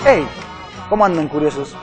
Hey, ¿cómo andan, curiosos?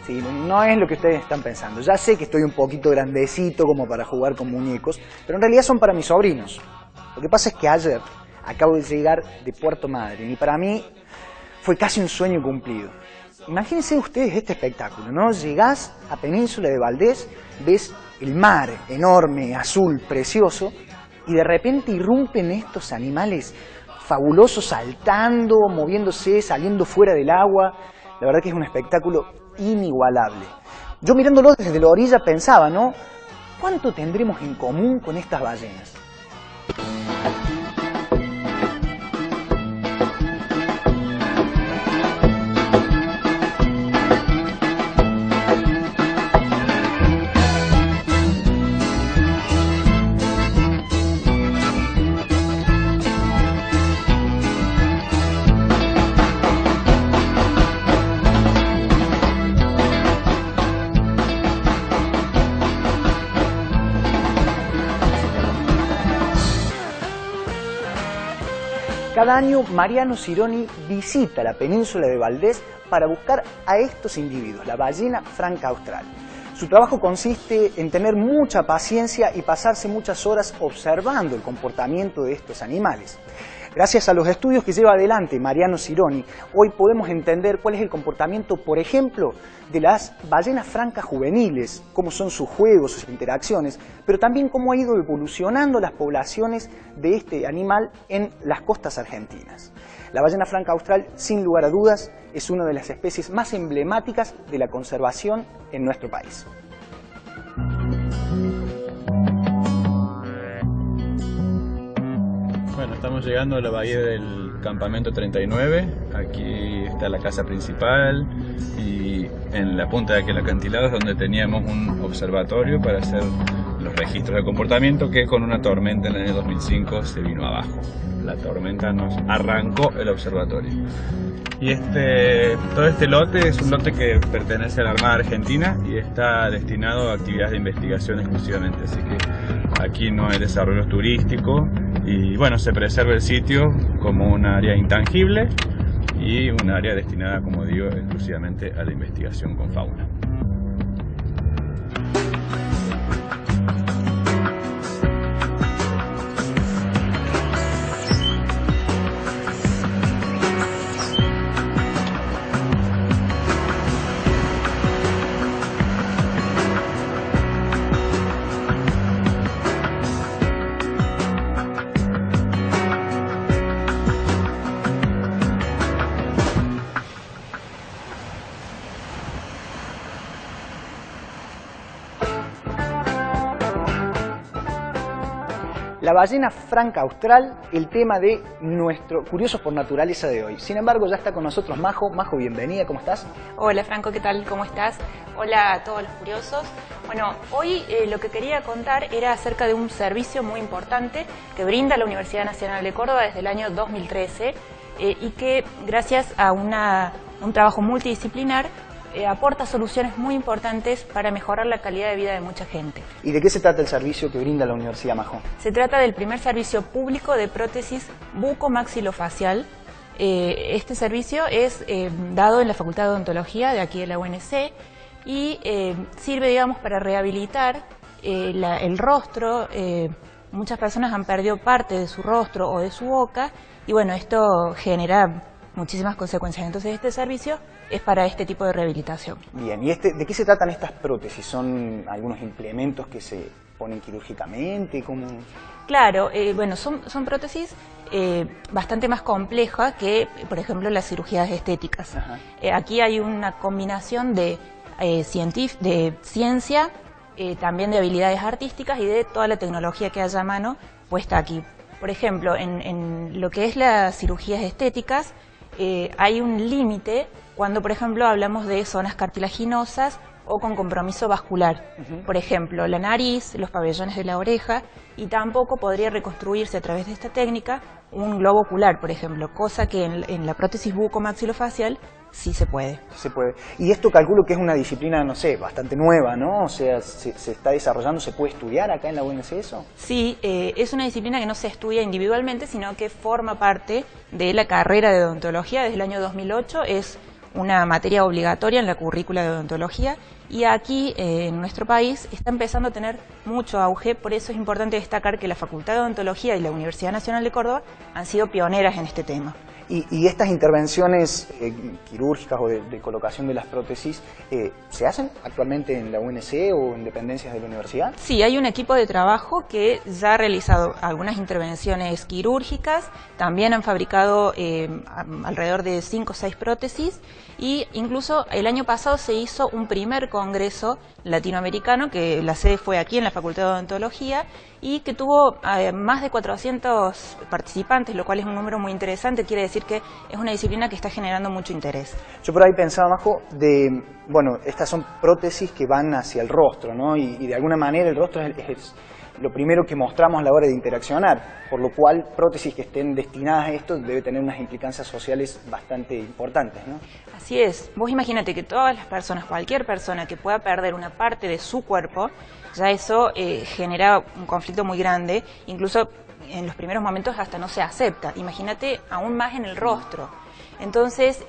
Sí, no es lo que ustedes están pensando. Ya sé que estoy un poquito grandecito como para jugar con muñecos, pero en realidad son para mis sobrinos. Lo que pasa es que ayer acabo de llegar de Puerto Madryn y para mí fue casi un sueño cumplido. Imagínense ustedes este espectáculo, ¿no? Llegás a Península de Valdés, ves el mar enorme, azul, precioso, y de repente irrumpen estos animales fabulosos saltando, moviéndose, saliendo fuera del agua. La verdad que es un espectáculo inigualable. Yo mirándolo desde la orilla pensaba, ¿no? ¿Cuánto tendremos en común con estas ballenas? Cada año Mariano Cironi visita la península de Valdés para buscar a estos individuos, la ballena franca austral. Su trabajo consiste en tener mucha paciencia y pasarse muchas horas observando el comportamiento de estos animales. Gracias a los estudios que lleva adelante Mariano Cironi, hoy podemos entender cuál es el comportamiento, por ejemplo, de las ballenas francas juveniles, cómo son sus juegos, sus interacciones, pero también cómo ha ido evolucionando las poblaciones de este animal en las costas argentinas. La ballena franca austral, sin lugar a dudas, es una de las especies más emblemáticas de la conservación en nuestro país. Bueno, estamos llegando a la bahía del campamento 39, aquí está la casa principal y en la punta de aquel acantilado es donde teníamos un observatorio para hacer los registros de comportamiento que con una tormenta en el año 2005 se vino abajo. La tormenta nos arrancó el observatorio. Y todo este lote es un lote que pertenece a la Armada Argentina y está destinado a actividades de investigación exclusivamente, así que aquí no hay desarrollo turístico y bueno, se preserva el sitio como un área intangible y un área destinada, como digo, exclusivamente a la investigación con fauna. La ballena franca austral, el tema de nuestro Curiosos por Naturaleza de hoy. Sin embargo, ya está con nosotros Majo. Majo, bienvenida, ¿cómo estás? Hola Franco, ¿qué tal? ¿Cómo estás? Hola a todos los curiosos. Bueno, hoy lo que quería contar era acerca de un servicio muy importante que brinda la Universidad Nacional de Córdoba desde el año 2013 y que gracias a un trabajo multidisciplinar aporta soluciones muy importantes para mejorar la calidad de vida de mucha gente. ¿Y de qué se trata el servicio que brinda la Universidad, Majo? Se trata del primer servicio público de prótesis bucomaxilofacial. Este servicio es dado en la Facultad de Odontología de aquí de la UNC y sirve, digamos, para rehabilitar el rostro. Muchas personas han perdido parte de su rostro o de su boca y bueno, esto genera muchísimas consecuencias. Entonces este servicio es para este tipo de rehabilitación. Bien, ¿y de qué se tratan estas prótesis? ¿Son algunos implementos que se ponen quirúrgicamente? ¿Cómo? Claro, bueno, son prótesis bastante más complejas que, por ejemplo, las cirugías estéticas. Aquí hay una combinación de ciencia, también de habilidades artísticas y de toda la tecnología que haya a mano puesta aquí. Por ejemplo, en lo que es las cirugías estéticas, hay un límite cuando, por ejemplo, hablamos de zonas cartilaginosas o con compromiso vascular. Por ejemplo, la nariz, los pabellones de la oreja, y tampoco podría reconstruirse a través de esta técnica un globo ocular, por ejemplo, cosa que en la prótesis bucomaxilofacial sí se puede. Se puede. Y esto calculo que es una disciplina, no sé, bastante nueva, ¿no? O sea, se está desarrollando, ¿se puede estudiar acá en la UNC eso? Sí, es una disciplina que no se estudia individualmente, sino que forma parte de la carrera de odontología desde el año 2008. Es una materia obligatoria en la currícula de odontología y aquí en nuestro país está empezando a tener mucho auge. Por eso es importante destacar que la Facultad de Odontología y la Universidad Nacional de Córdoba han sido pioneras en este tema. Y estas intervenciones quirúrgicas o de colocación de las prótesis, ¿se hacen actualmente en la UNC o en dependencias de la universidad? Sí, hay un equipo de trabajo que ya ha realizado algunas intervenciones quirúrgicas, también han fabricado alrededor de 5 o 6 prótesis, y incluso el año pasado se hizo un primer congreso latinoamericano, que la sede fue aquí en la Facultad de Odontología, y que tuvo más de 400 participantes, lo cual es un número muy interesante. Quiere decir que es una disciplina que está generando mucho interés. Yo por ahí pensaba, Majo, bueno, estas son prótesis que van hacia el rostro, ¿no? Y de alguna manera el rostro es lo primero que mostramos a la hora de interaccionar, por lo cual prótesis que estén destinadas a esto debe tener unas implicancias sociales bastante importantes, ¿no? Así es. Vos imagínate que todas las personas, cualquier persona que pueda perder una parte de su cuerpo, ya eso genera un conflicto muy grande, incluso en los primeros momentos hasta no se acepta. Imagínate aún más en el rostro. Entonces,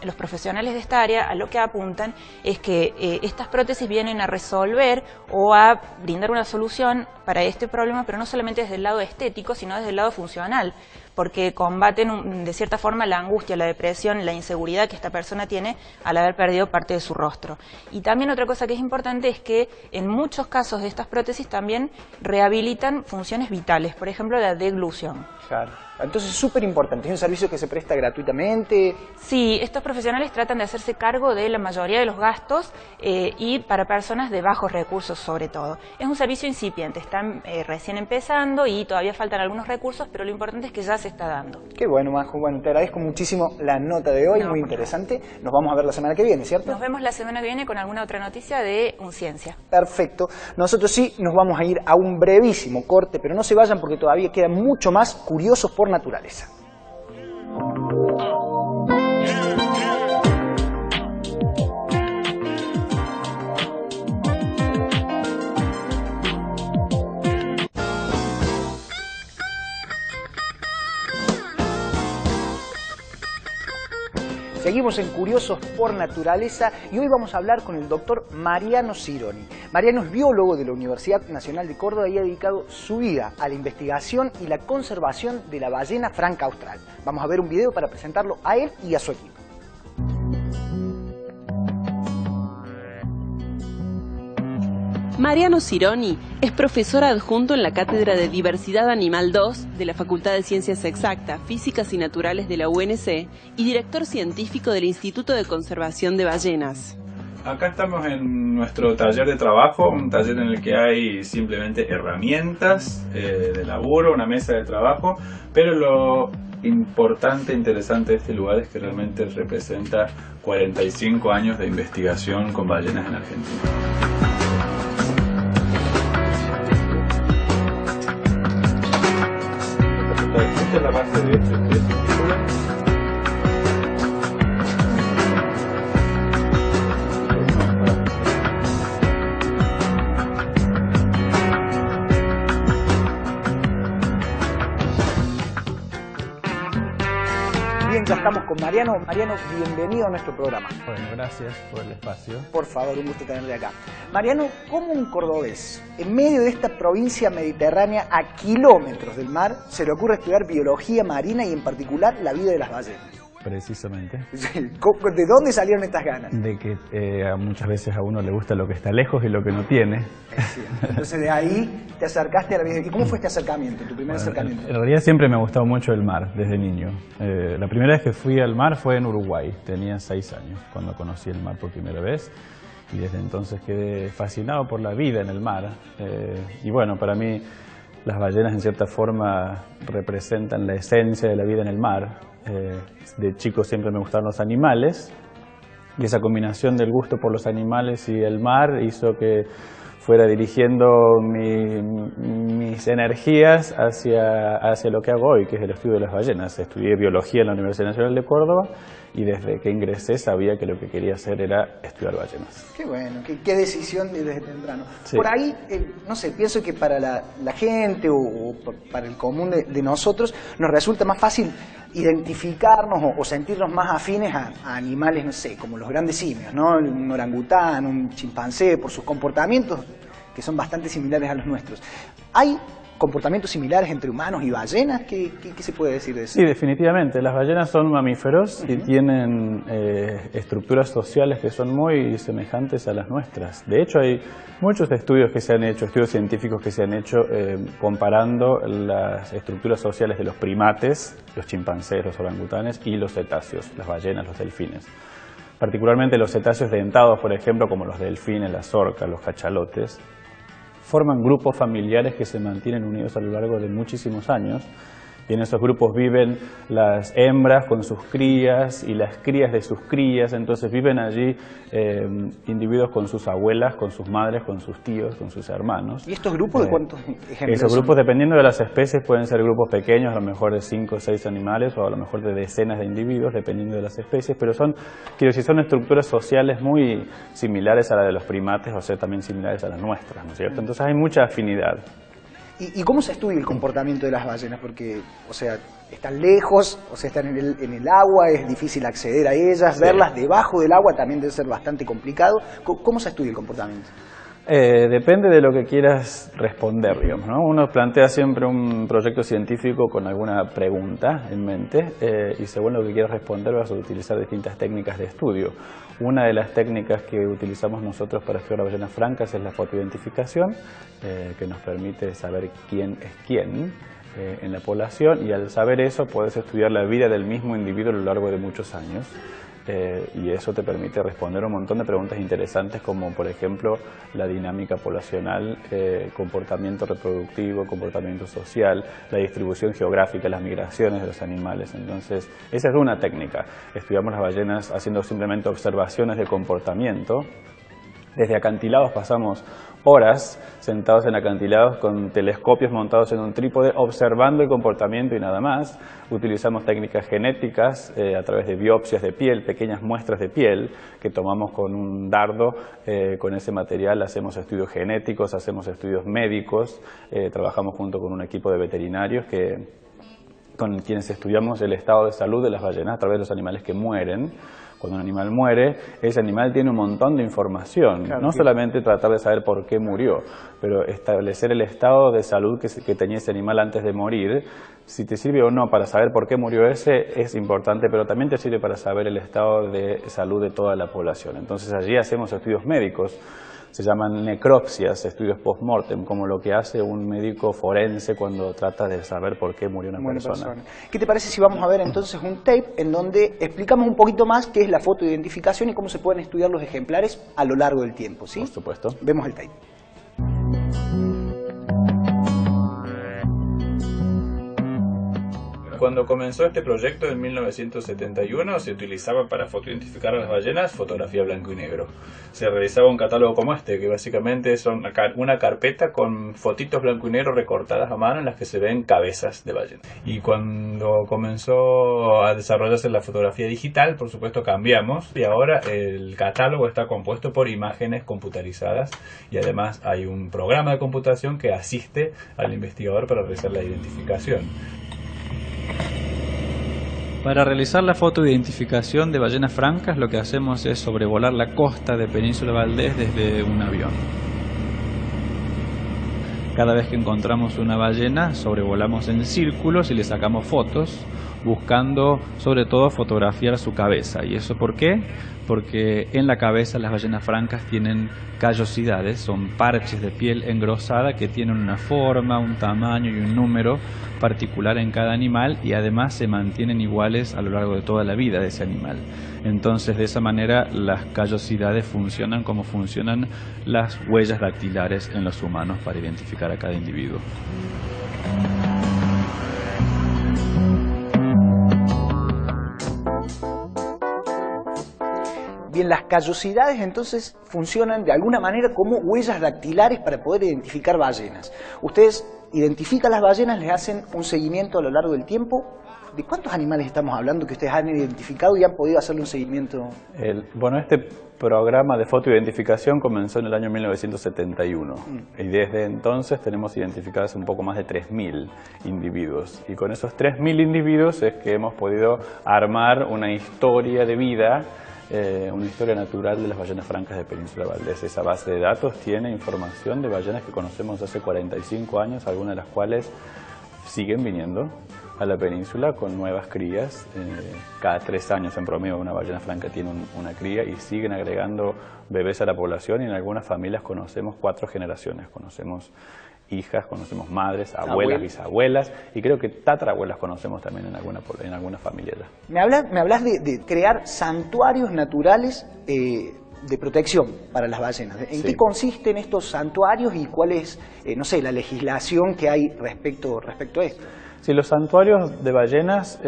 los profesionales de esta área a lo que apuntan es que estas prótesis vienen a resolver o a brindar una solución para este problema, pero no solamente desde el lado estético, sino desde el lado funcional, porque combaten de cierta forma la angustia, la depresión, la inseguridad que esta persona tiene al haber perdido parte de su rostro. Y también otra cosa que es importante es que en muchos casos de estas prótesis también rehabilitan funciones vitales, por ejemplo la deglución. Claro. Entonces es súper importante, es un servicio que se presta gratuitamente. Sí, estos profesionales tratan de hacerse cargo de la mayoría de los gastos y para personas de bajos recursos sobre todo. Es un servicio incipiente, están recién empezando y todavía faltan algunos recursos, pero lo importante es que ya se está dando. Qué bueno, Majo. Bueno, te agradezco muchísimo la nota de hoy, muy interesante. Nos vamos a ver la semana que viene, ¿cierto? Nos vemos la semana que viene con alguna otra noticia de Unciencia. Perfecto. Nosotros sí nos vamos a ir a un brevísimo corte, pero no se vayan porque todavía quedan mucho más curiosos por naturaleza. Seguimos en Curiosos por Naturaleza y hoy vamos a hablar con el doctor Mariano Cironi. Mariano es biólogo de la Universidad Nacional de Córdoba y ha dedicado su vida a la investigación y la conservación de la ballena franca austral. Vamos a ver un video para presentarlo a él y a su equipo. Mariano Cironi es profesor adjunto en la Cátedra de Diversidad Animal 2 de la Facultad de Ciencias Exactas, Físicas y Naturales de la UNC y director científico del Instituto de Conservación de Ballenas. Acá estamos en nuestro taller de trabajo, un taller en el que hay simplemente herramientas de laburo, una mesa de trabajo, pero lo importante e interesante de este lugar es que realmente representa 45 años de investigación con ballenas en Argentina. Esta es la base de esta estructura. Bien, ya estamos con Mariano. Mariano, bienvenido a nuestro programa. Bueno, gracias por el espacio. Por favor, un gusto tenerle acá. Mariano, ¿cómo un cordobés, en medio de esta provincia mediterránea a kilómetros del mar, se le ocurre estudiar biología marina y en particular la vida de las ballenas? Precisamente. ¿De dónde salieron estas ganas? De que muchas veces a uno le gusta lo que está lejos y lo que no tiene. Sí. Entonces de ahí te acercaste a la vida. ¿Y cómo fue este acercamiento, tu primer acercamiento? En realidad siempre me ha gustado mucho el mar, desde niño. La primera vez que fui al mar fue en Uruguay. Tenía 6 años cuando conocí el mar por primera vez. Y desde entonces quedé fascinado por la vida en el mar. Y bueno, para mí las ballenas en cierta forma representan la esencia de la vida en el mar. De chico siempre me gustaron los animales Y esa combinación del gusto por los animales y el mar hizo que fuera dirigiendo mis energías hacia lo que hago hoy, que es el estudio de las ballenas. Estudié biología en la Universidad Nacional de Córdoba y desde que ingresé sabía que lo que quería hacer era estudiar ballenas. Qué bueno, qué decisión desde temprano. Sí. Por ahí, no sé, pienso que para la gente o para el común de nosotros nos resulta más fácil identificarnos o sentirnos más afines a animales, no sé, como los grandes simios, ¿no? Un orangután, un chimpancé, por sus comportamientos que son bastante similares a los nuestros. ¿Hay comportamientos similares entre humanos y ballenas? ¿Qué se puede decir de eso? Sí, definitivamente. Las ballenas son mamíferos y tienen estructuras sociales que son muy semejantes a las nuestras. De hecho, hay muchos estudios que se han hecho, estudios científicos que se han hecho comparando las estructuras sociales de los primates, los chimpancés, los orangutanes y los cetáceos, las ballenas, los delfines. Particularmente los cetáceos dentados, por ejemplo, como los delfines, las orcas, los cachalotes, forman grupos familiares que se mantienen unidos a lo largo de muchísimos años. Y en esos grupos viven las hembras con sus crías y las crías de sus crías. Entonces viven allí individuos con sus abuelas, con sus madres, con sus tíos, con sus hermanos. ¿Y estos grupos de cuántos ejemplos Esos son? grupos, dependiendo de las especies, pueden ser grupos pequeños, a lo mejor de 5 o 6 animales, o a lo mejor de decenas de individuos, dependiendo de las especies. Pero son estructuras sociales muy similares a las de los primates, o sea, también similares a las nuestras, ¿no es cierto? Entonces hay mucha afinidad. ¿Y cómo se estudia el comportamiento de las ballenas? Porque, o sea, están lejos, o sea, están en el agua, es difícil acceder a ellas, Sí. Verlas debajo del agua también debe ser bastante complicado. ¿Cómo se estudia el comportamiento? Depende de lo que quieras responder, digamos, ¿no? Uno plantea siempre un proyecto científico con alguna pregunta en mente y según lo que quieras responder vas a utilizar distintas técnicas de estudio. Una de las técnicas que utilizamos nosotros para estudiar las ballenas francas es la fotoidentificación, que nos permite saber quién es quién en la población, y al saber eso puedes estudiar la vida del mismo individuo a lo largo de muchos años. Y eso te permite responder un montón de preguntas interesantes como por ejemplo la dinámica poblacional, comportamiento reproductivo, comportamiento social, la distribución geográfica, las migraciones de los animales. Entonces esa es una técnica. Estudiamos las ballenas haciendo simplemente observaciones de comportamiento. Desde acantilados pasamos horas sentados en acantilados con telescopios montados en un trípode observando el comportamiento y nada más. Utilizamos técnicas genéticas a través de biopsias de piel, pequeñas muestras de piel que tomamos con un dardo. Con ese material hacemos estudios genéticos, hacemos estudios médicos, trabajamos junto con un equipo de veterinarios con quienes estudiamos el estado de salud de las ballenas a través de los animales que mueren. Cuando un animal muere, ese animal tiene un montón de información, claro, no solamente tratar de saber por qué murió, pero establecer el estado de salud que tenía ese animal antes de morir. Si te sirve o no para saber por qué murió ese es importante, pero también te sirve para saber el estado de salud de toda la población. Entonces allí hacemos estudios médicos. Se llaman necropsias, estudios post-mortem, como lo que hace un médico forense cuando trata de saber por qué murió una persona. ¿Qué te parece si vamos a ver entonces un tape en donde explicamos un poquito más qué es la fotoidentificación y cómo se pueden estudiar los ejemplares a lo largo del tiempo, ¿sí? Por supuesto. Vemos el tape. Cuando comenzó este proyecto en 1971 se utilizaba para fotoidentificar a las ballenas fotografía blanco y negro. Se realizaba un catálogo como este, que básicamente son una carpeta con fotitos blanco y negro recortadas a mano en las que se ven cabezas de ballenas. Y cuando comenzó a desarrollarse la fotografía digital, por supuesto cambiamos y ahora el catálogo está compuesto por imágenes computarizadas y además hay un programa de computación que asiste al investigador para realizar la identificación. Para realizar la fotoidentificación de ballenas francas lo que hacemos es sobrevolar la costa de Península Valdés desde un avión. Cada vez que encontramos una ballena sobrevolamos en círculos y le sacamos fotos buscando sobre todo fotografiar su cabeza. ¿Y eso por qué? Porque en la cabeza las ballenas francas tienen callosidades, son parches de piel engrosada que tienen una forma, un tamaño y un número particular en cada animal y además se mantienen iguales a lo largo de toda la vida de ese animal. Entonces de esa manera las callosidades funcionan como funcionan las huellas dactilares en los humanos para identificar a cada individuo. Bien, las callosidades entonces funcionan de alguna manera como huellas dactilares para poder identificar ballenas. Ustedes identifican las ballenas, les hacen un seguimiento a lo largo del tiempo. ¿De cuántos animales estamos hablando que ustedes han identificado y han podido hacerle un seguimiento? Bueno, este programa de fotoidentificación comenzó en el año 1971 y desde entonces tenemos identificados un poco más de 3.000 individuos. Y con esos 3.000 individuos es que hemos podido armar una historia de vida, una historia natural de las ballenas francas de Península Valdés. Esa base de datos tiene información de ballenas que conocemos hace 45 años, algunas de las cuales siguen viniendo a la península con nuevas crías. Cada 3 años en promedio una ballena franca tiene una cría y siguen agregando bebés a la población, y en algunas familias conocemos 4 generaciones. Conocemos hijas, conocemos madres, abuelas, bisabuelas, y creo que tatarabuelas conocemos también en alguna familia ya. Me hablas de crear santuarios naturales de protección para las ballenas. ¿En qué consisten estos santuarios y cuál es, no sé, la legislación que hay respecto a esto? Sí, los santuarios de ballenas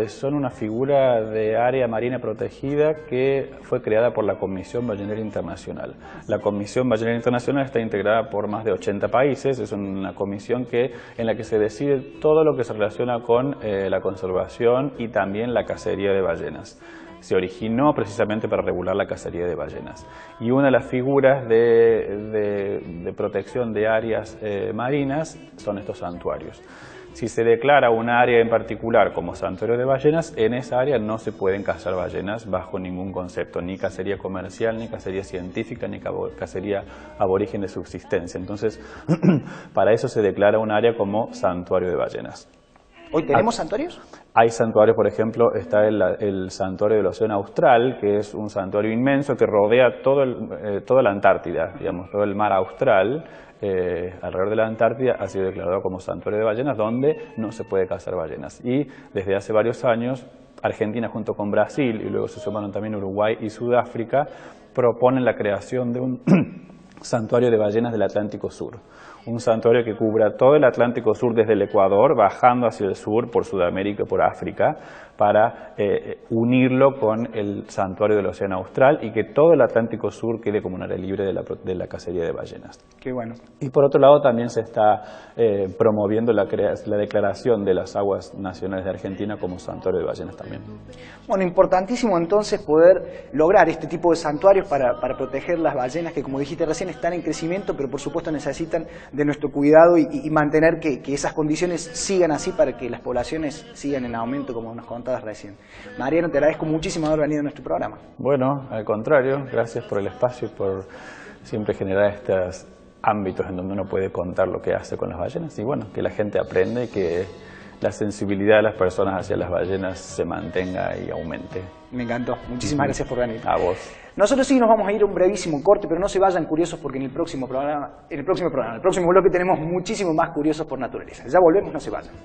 son una figura de área marina protegida que fue creada por la Comisión Ballenera Internacional. La Comisión Ballenera Internacional está integrada por más de 80 países, es una comisión en la que se decide todo lo que se relaciona con la conservación y también la cacería de ballenas. Se originó precisamente para regular la cacería de ballenas. Y una de las figuras de protección de áreas marinas son estos santuarios. Si se declara un área en particular como santuario de ballenas, en esa área no se pueden cazar ballenas bajo ningún concepto, ni cacería comercial, ni cacería científica, ni cacería aborigen de subsistencia. Entonces, para eso se declara un área como santuario de ballenas. ¿Hoy tenemos santuarios? Hay santuarios, por ejemplo, está el santuario del Océano Austral, que es un santuario inmenso que rodea toda la Antártida, digamos, todo el mar austral. Alrededor de la Antártida ha sido declarado como santuario de ballenas, donde no se puede cazar ballenas. Y desde hace varios años, Argentina junto con Brasil, y luego se sumaron también Uruguay y Sudáfrica, proponen la creación de un santuario de ballenas del Atlántico Sur. Un santuario que cubra todo el Atlántico Sur desde el Ecuador, bajando hacia el sur por Sudamérica y por África, para unirlo con el santuario del Océano Austral y que todo el Atlántico Sur quede como un área libre de la cacería de ballenas. Qué bueno. Y por otro lado también se está promoviendo la declaración de las aguas nacionales de Argentina como santuario de ballenas también. Bueno, importantísimo entonces poder lograr este tipo de santuarios para proteger las ballenas que, como dijiste recién, están en crecimiento, pero por supuesto necesitan de nuestro cuidado y mantener que esas condiciones sigan así para que las poblaciones sigan en aumento, como nos contabas recién. Mariano, te agradezco muchísimo haber venido a nuestro programa. Bueno, al contrario, gracias por el espacio y por siempre generar estos ámbitos en donde uno puede contar lo que hace con las ballenas y bueno, que la gente aprenda y que la sensibilidad de las personas hacia las ballenas se mantenga y aumente. Me encantó. Muchísimas gracias por venir. A vos. Nosotros sí nos vamos a ir a un brevísimo corte, pero no se vayan curiosos porque en el próximo bloque tenemos muchísimo más curiosos por naturaleza. Ya volvemos, no se vayan.